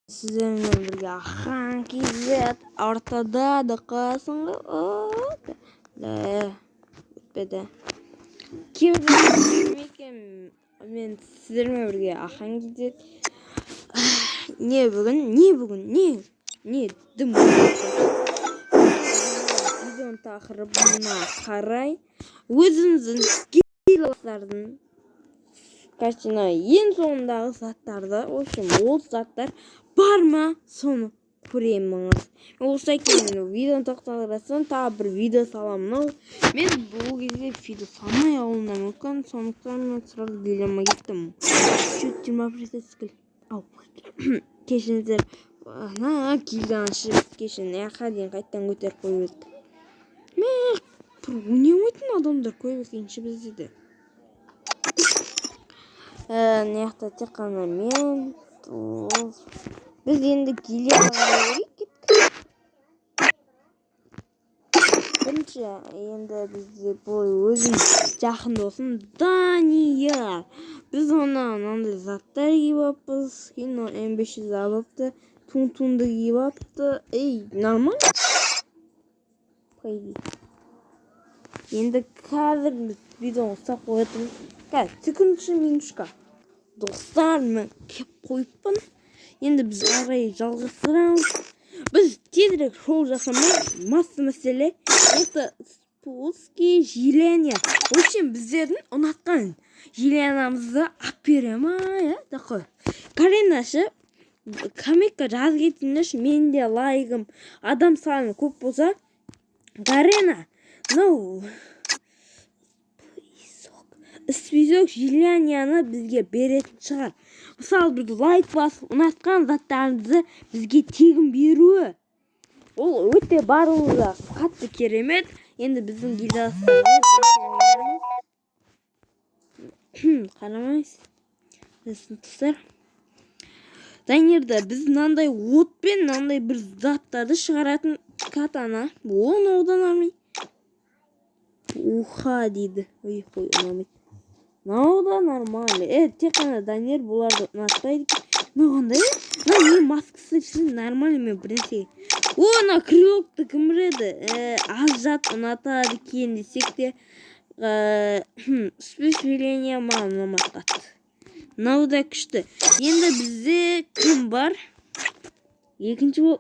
Sizlerle birlikte hangi zet ortada da kalsın bitmedi. Kim bilmiyorum. Ben sizlerle birlikte hangi zet ne bugün dım videonun taqribine qaray özünüzün giloslardan kaçına en sonunдағы zаттарды ол zаттар бар ма соны көреміз. Осы екен видеоны тоқтатасың тағы бір видео саламын. Мен бұл кезде видео салмай алуым мүмкін, сондықтан сразу дилемма кеттім. Чуть 20% скіл. Ау. Кешіңіздер. Килден ашып кешін аяққа дейін қайттан көтеріп қойып едік. Не ойнайтын адамдар көп екенші бізде де. Неяқта тек қана мен біз енді келе қарайық кеттік. Бірінші енді бізде бұл өзім жақын досым Данияр. Біз оны мынандай заттар киіп алыппыз. Кейін М500 алыпты, тун-тунды киіп алыпты. Нормально? Енді қазір біз видеоны ұстап қоятын. Секундшы минутка. Достар, мен кеп қойыппын. Енді біз арай жалғастырамыз. Біз тезірек шоу жасамыз. Масты мәселе. Это спуски желания. В общем, біздердің ұнатқан желиянамызды алып беремін. Такой. Каринашы, комментке жазып кетіңдерші. Менің де лайкым адам саны көп болса. Карина, список желанияны бізге беретін шығар. Мысалы, бір лайк басып, ұнатқан заттарыңызды бізге тегін беруі. Ол өте барлығы қатты керемет. Енді біздің гильдиястарымыз қарамайсыз. Тұстар. Даниярда біз мынандай отпен мынандай бір заттарды шығаратын катана. Оны одан алмай. Уха дейді. Ой, ұнамайды. Мынау да нормально. Тек қана Данияр бұларды ұнатпайды. Қандай? Не маскасы үшін нормально мен бірнесе. Ана крылокты кім біледі? Аз жат ұнатады екен десек те спешвеление маған ұнамай қатты. Мынау да күшті. Енді бізде кім бар? Екінші бұл.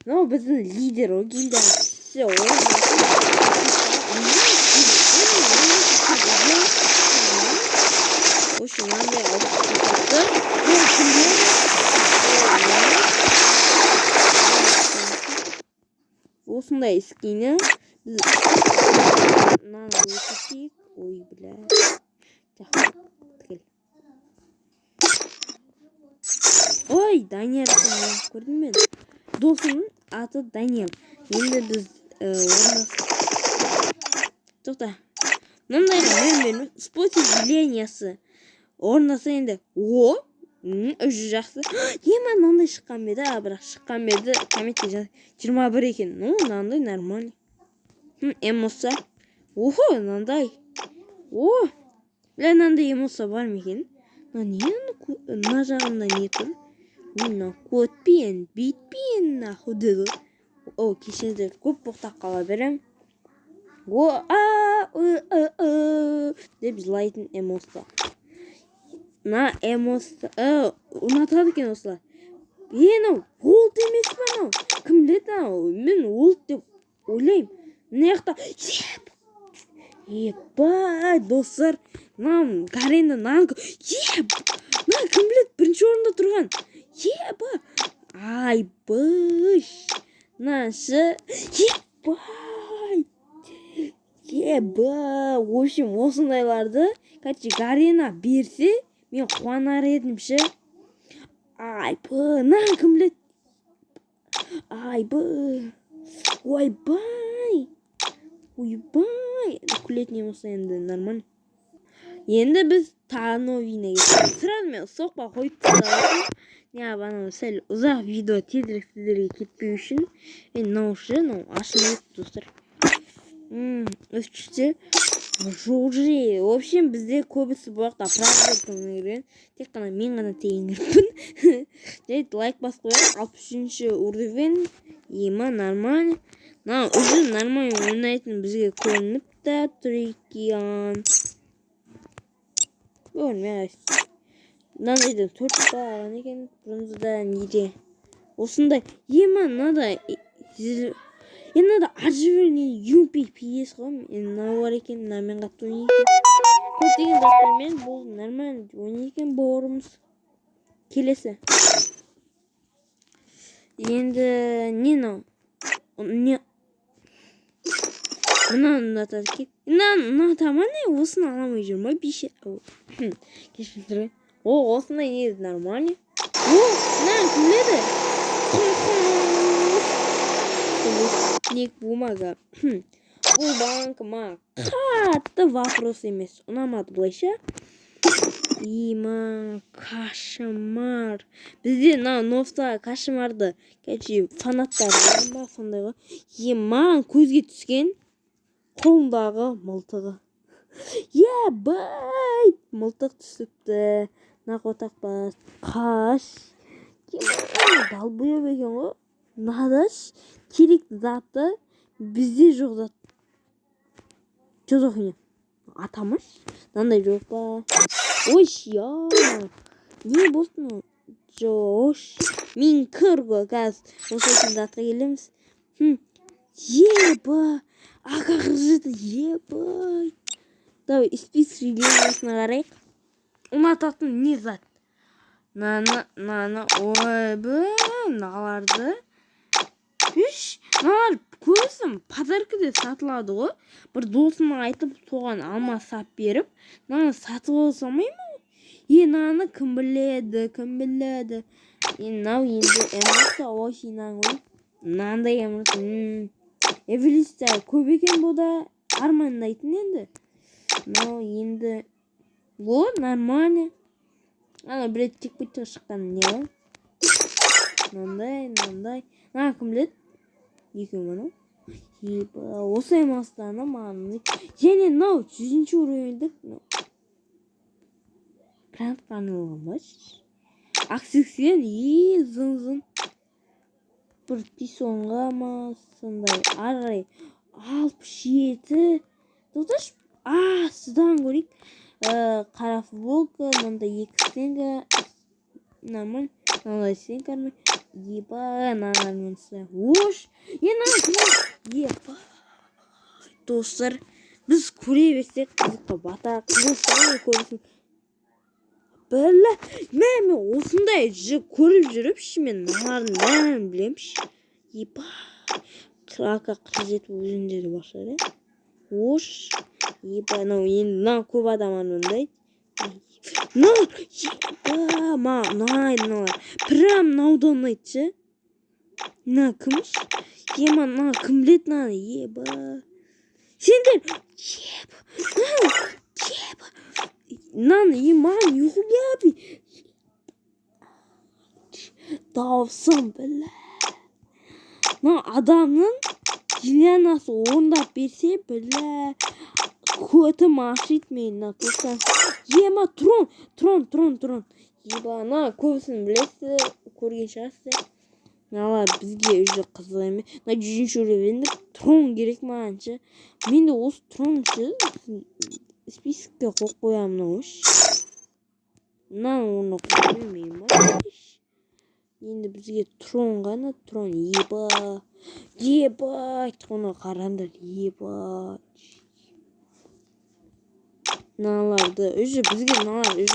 Мынау біздің лидер о гильдия. Все, Oşum lan da осындай скины біз өтесек, ой бля. Ой, Данияр көрдің мен. Досымның аты Данияр. Енді біз тоқта. Мынандай мен способ желениясы орнаса енді өзі жақсы. Мынандай шыққан беді, бірақ шыққан беді комментте 21 екен. Мынандай нормально. Эмоса. Мынандай. Мынандай эмоса бар ма екен? Мына жағында не тұр? Көтпен, битпен нахуды. Кешіңіздер көп боқтақ қала берем. Деп жылайтын эмоса. На эмоса. Ұнатады екен осылар. Олд емес па анау? Кім біледі анау? Мен олд деп ойлаймын. Мына жақта. Ебай, достар. Карина нанғы. Кім біледі? Бірінші орында тұрған. Ай, бұш. Нашы. В общем, осындайларды Карина берсе, мен қуанар едім ше. Кім біледі? Ойбай. Күлетін емоса енді нормально. Енді біз тановине кеттік. Сразу мен соқпа қойып тастадым. Бана сәл ұзақ видео тезірек сіздерге кетпеу үшін. Мынау ашылмайды достар. Өшіксе Жужи. В общем, бізде көбісі бұл жақта правда теңгерген. Тек қана мен ғана теңгеріппін. Жайды лайк басып қояйық. 63-ші уровень. Ема нормально. Уже нормально ойнайтын бізге көрініпті тұр екен. Көрмей қайсы. Мынандайда 4 баған екен. Бұрынзыда неде. Осындай. Ема мынада надо оживление юмпи пьес ғой. Мынау бар екен, мынамен қатты ойнай екен. Көптеген заттармен бұл нормально ойнай екен бауырымыз. Келесі. Енді не мынау? Мынаны ұнатады екен. Ұнатама не? Осыны аламай жүр ма? Кешірім. Осындай не нормально. Мынаны кім біледі? Ник бумага. Бұл банкыма қатты вопрос емес. Ұнамады бұлайша. Ема, кошмар. Бізде новста кошмарды. Кәче фанаттар бар сондай ғой. Ема, көзге түскен қолындағы мылтығы. Бай! Мылтық түсіпті. Нақотақ бас. Қаш. Ема, далбүйіп екен ғой. Надаш керекті заты бізде жоқ зат. Жоқ не? Атамыш? Нандай жоқ па? Не болсын? Жош. Мен көргі қаз. Осы затқа келеміз. Еба. Аға қыржыды. Ебай. Давай, список железиясына қарайық. Ұнататын не зат? Наларды. Налар көзім подаркіде сатылады ғой. Бір досыма айтып, соған алма сап беріп, сатып алсамай ма? Наны кім біледі? Нау енді эмоция ойшинан ғой. Нандай эмоция. Эволюция көп екен бұда. Армандайтын енді. Нау енді. Нормально. Білет тек-бітті шыққан не ғой? Нандай. Кім біледі? Екеу мұны. Осы эмастаны мағаны. Және 100-ші уровендік. Грант қанылған баш. Ақсексен, зын. Бір писонға ма, сондай. Арай, 67. Тоқташ, сыдан көрейік. Қара футболка, мындай 2 стенга. Нормально. Мындай стенга армай. Нағармен сай. Достар, біз көре берсек қызыққа бата. Қызыққа көресің. Мен осындай көріп жүріп, мен нағарын бәрін білемші. Қырақа 47 өзіндері башар, енді көп адам армандай. Прям наудан айтшы. Кіміш? Кім білет Сендер юхуляби. Даусын адамның Жилянасы орындап берсе көтім ашит мен Трон. Көбісін білесі, көрген шығасы. Бізге өже қызық емес. 100-ші уровенді Трон керек мағаншы. Мен де осы Троншы списокке қоқ қоямын өш. Оны қоймеймін ма? Енді бізге Трон ғана. Трон Оны қарандар бізге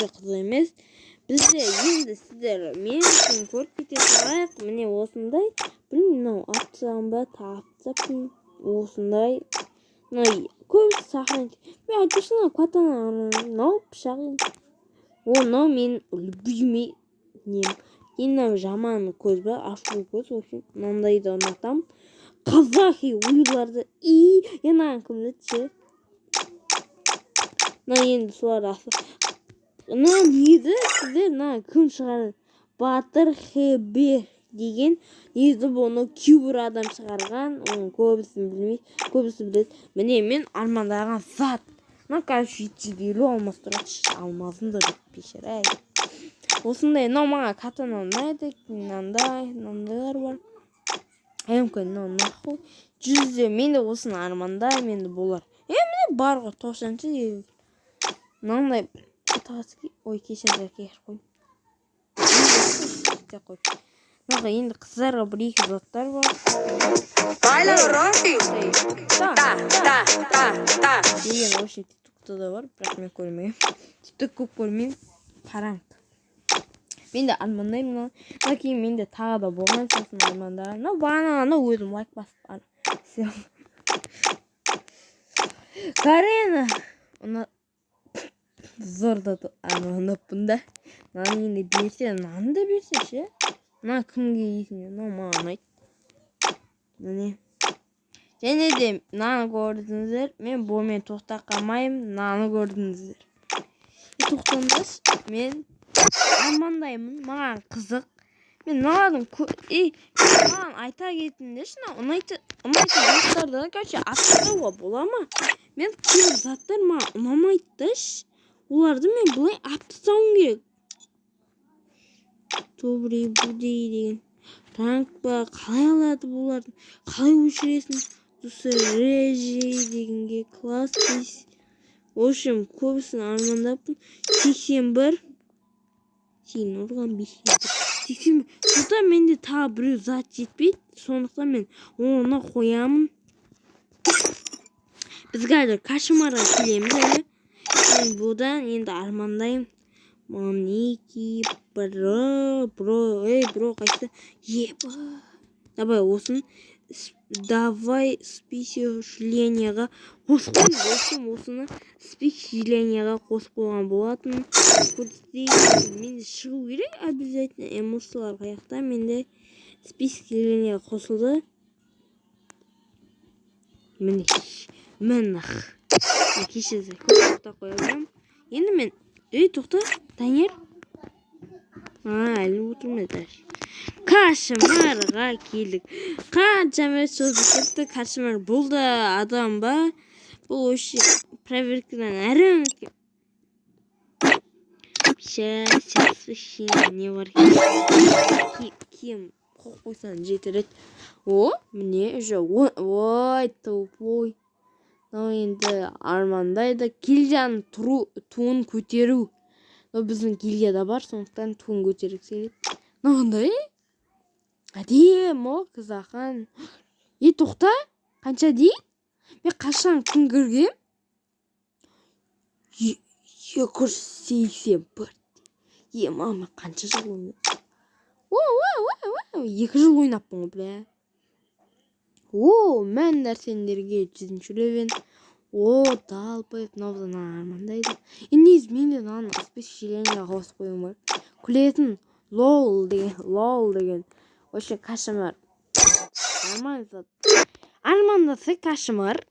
қызық емес. Бізде енді сіздер мен үшін көріп кете салайық. Міне осындай. Білмеймін, атсам ба, тапсаппын. Осындай. Көбісі сақырын. Мен айтышына катана пышағын. Мен любимый нем. Енді жаман көз ба, ашу көз. Мындайды ұнатам. Қазахи ойларды. Кімдетші. Енді солар асы. Неді сіздер кім шығарды? Батыр Хебе деген езі бұны күйбір адам шығарған. Оның көбісін білмей, көбісі біледі. Міне мен армандаған зат. мына қазір 750 алмас тұрады, алмазым да жоқ бейшара. Осындай, мынау маған катана ұнайды, мынандайлар бар. Мүмкін нахуй 100 менде осыны армандаймын, енді болар. Міне бар ғой 90-шы. Мынандай ой, кешіріңіздер қой. Мына енді қыздарға бір-екі заттар бар. Bailalo, Rocky. Деген очень тиктокта да бар, бірақ мен көрмеймін. Тикток көп көрмеймін. Қараңыз. Мен де армандаймын. Кейін менде тағы да болған сосын армандаған. Бағана өзім лайк басып Карена. Оны зор да армандаппын да. Наны енді берсе, наны да берсе ше. Мына кімге есіне, маған ұнайды. Міне. Және де наны көрдіңіздер. Мен бұмен тоқтап қалмаймын, наны көрдіңіздер. Тоқтаңыз, мен армандаймын, маған қызық. Мен мыналардың маған айта кетіңдерші, ұнайтын заттарды, короче, аттауға бола ма? Мен кейбір заттар маған ұнамайды. Оларды мен бұлай аттасауым керек. Добрый будей деген. Танк па, қалай алады бұлардың? Қалай өшіресің? Дусы режей дегенге класс дейсіз. В общем, көбісін армандаппын. 81. Сен ұрған 81. Сондықтан менде тағы біреу зат жетпейді. Сондықтан мен оны қоямын. Біз қазір кошмарға келеміз әлі. Мен бұдан енді армандаймын. Манеки, бро, қайсы? Еба. Давай осын. Давай спичешленияға қосып қойған. Осыны спичешленияға қосып қойған болатын. Менде шығу керек, обязательно эмоциялар қаяқта. Менде спичешленияға қосылды. Міне. Кешіріңіздер, көп тоқта қоямын. Енді мен, тоқта, Танер. Әлі отырмайды. Кошмарға келдік. Қанша мәрт созып кетті, кошмар болды адам ба? Бұл өші проверкадан әрі өткен. Сейчас не бар. Кем қоқ қойсан жетірет. Міне жа. Ой, тупой. Енді армандайды. Гильдияның туын көтеру. Біздің гильдияда бар, сондықтан туын көтеріп келеді. Қандай? Әдем, қызақан. Тоқта? Қанша дейін? Мен қашан күн кіргем? 281. Мама, қанша жыл ойнап? 2 жыл ойнаппын ғой, бля. Мен нәрсендерге 100-ші левен. Талпайып, мынаудан армандайды. Енді менде мынаны спичешленияға қосып қойым бар. Күлетін лол деген. Вообще кошмар. Армандасы кошмар.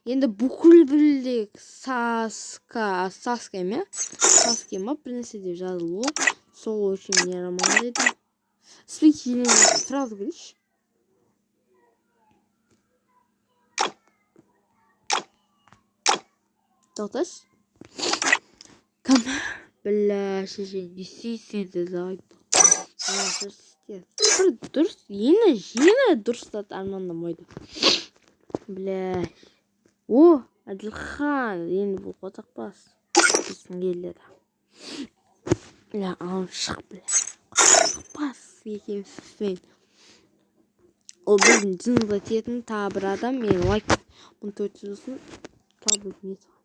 Енді бүкіл білдек Саска ма? Бір нәрсе деп жазылу. Сол үшін не армандайды. Спичешленияға сразу көрейші. Тоқташ? Кім? Бля, не істейсің деді айты. Бір дұрыс, ені дұрыстат армандамайды. Бля. Әділхан, енді бұл қотақпас. Біздің келдеді. Бля, шық, бля. Қотақпас екенсізбен. Ол біздің жынға тетін тағы бір адам. Мен лайк 1400-сын табылып не саған.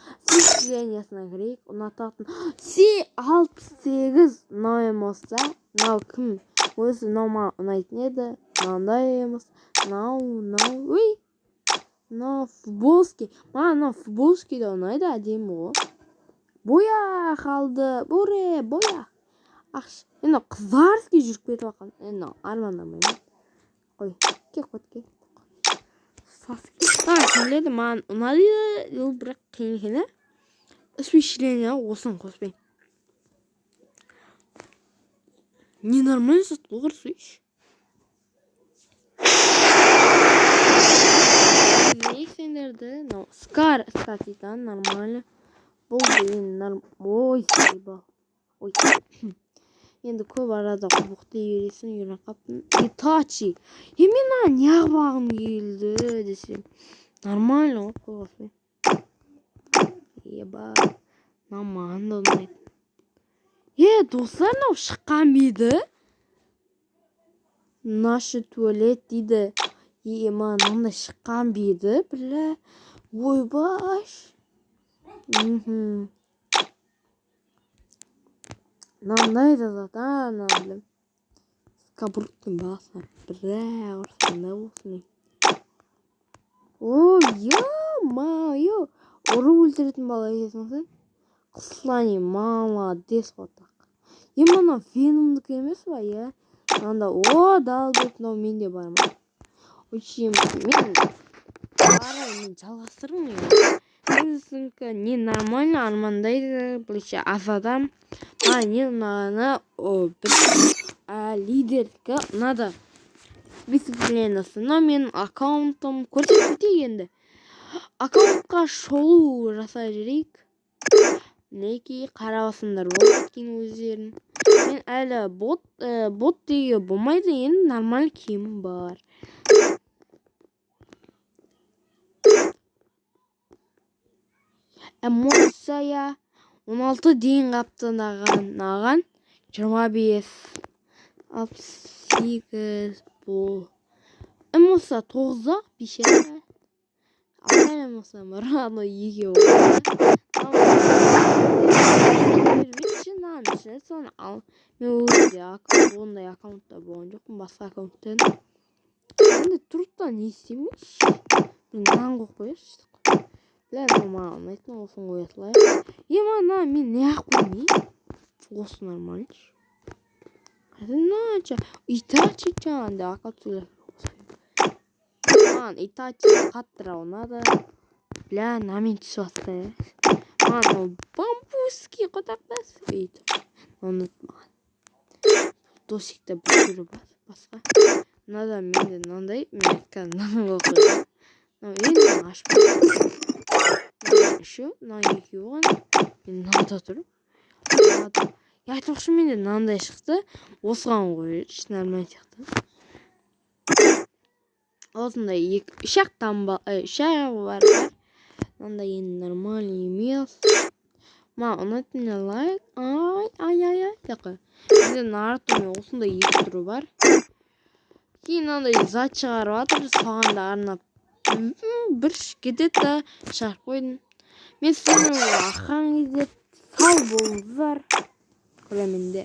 Спичешлениясына кірейік. Ұнататын C68 мынау емоста. Мынау кім? Өзі мынау маған ұнайтын еді. Мынандай емос. Мынау. Мынау футболский. Маған мынау футболский да ұнайды. Әдемі ғой. Боя қалды. Боя. Ақш. Енді қызарский жүріп кетіп аққан. Енді армандамаймын. Қой. Кек. Келеді, маған ұнады, бірақ қиын екен, спичешленияға осын қоспен. Не нормально зат болғыр сөйш. не сендерді? Скар, кстати, да, нормально. Бұл деген ой, сайбал. Ой. Енді көп арада құбықты ересін үйрен қаптым. Итачи. Мен неғбағым келді десем. Нормально ғой қойғасы. Еба. Маман да ұнайды. Достар, мынау шыққан бейді. Нашы туалет дейді. Мынандай шыққан бейді. Білі. Ойбаш. Мынандай да зата, білім. Скабруттың бағасына бірі ұрсында болсын. Ё-ма-ё. Ұры өлтіретін бала есіңсің? Қыслани, молодец отақ. Мына венумдікі емес ба, Анда, дал болып, менде бар ма? Өйшем, мен жалғастырым. Өзіңкі не нормально армандайды, білше азадам. Не ұнағаны бір лидердікі ұнады. Дисциплинасы. Мен аккаунтым көрсетті енді. Аккаунтқа шолу жасай жүрейік. Мінекей қарабасындар болып кейін өздерін. Мен әлі бот деге болмайды, енді нормал киім бар. Эмоция 16 дейін қаптынаған 25 68 бұл. Эмоция 9-да бешері. Алтай эмоция мұраны еге болды. Соны ал. Мен өзде ондай аккаунтта болған жоқпын, басқа аккаунттан. Енді тұрттан не істемейш? Мен нан қойшы. Білән маған ұнайтын осын қоятылай. Мен не ақ қоймей? Осы нормальш. Итачи чанды аккаунт сөйлеп. Итачи қаттыра ұнады. Білән, мен түсі атты. Бамбуский қотақтас. Ұнытмаған. Досикті бір түрі басқа. Мынада менде мынандай. Мен айтқан мынаны оқыдым. Енді ашпайды. Үші, екі оған. Мен мынада тұрып. Айтпақшы менде мынандай шықты. Осыған қойыр. Нормально сияқты. Осындай үш ақ бар. Мынандай енді нормально емес. Ұнайтын не лайк. Ай. Тақы. Енді Наруто мен осындай екі түрі бар. Кейін мынандай зат шығарып атыр. Соған да арнап бір кетеді шығарып қойдым. Мен сіздің аққан кезде сау болыңыздар. Көремінде.